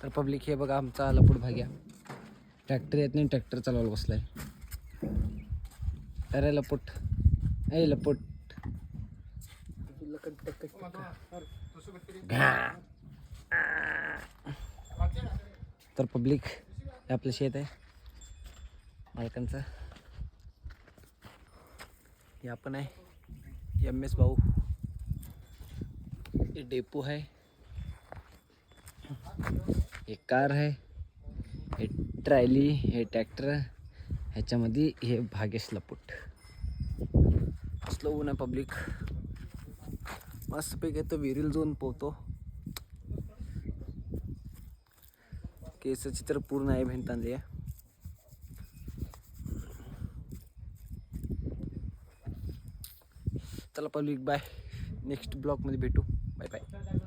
तर पब्लिक हे बघा आमचा लपूट भाग्या. ट्रॅक्टर येत नाही, ट्रॅक्टर चालवायला बसलाय. अरे लपूट, ए लपूट. तर पब्लिक हे आपलं शेत आहे मालकांचं. हे आपण आहे MS भाऊ. हे डेपो आहे, हे कार आहे, हे ट्रॅली, हे ट्रॅक्टर. ह्याच्यामध्ये हे भागेश लपूट. असलं ऊन आहे पब्लिक. मस्तपैकी तो विहिरील जाऊन पोहतो. केसाची तर पूर्ण आहे भेंत आणली आहे. चला पब्लिक बाय. नेक्स्ट ब्लॉगमध्ये भेटू. Bye bye.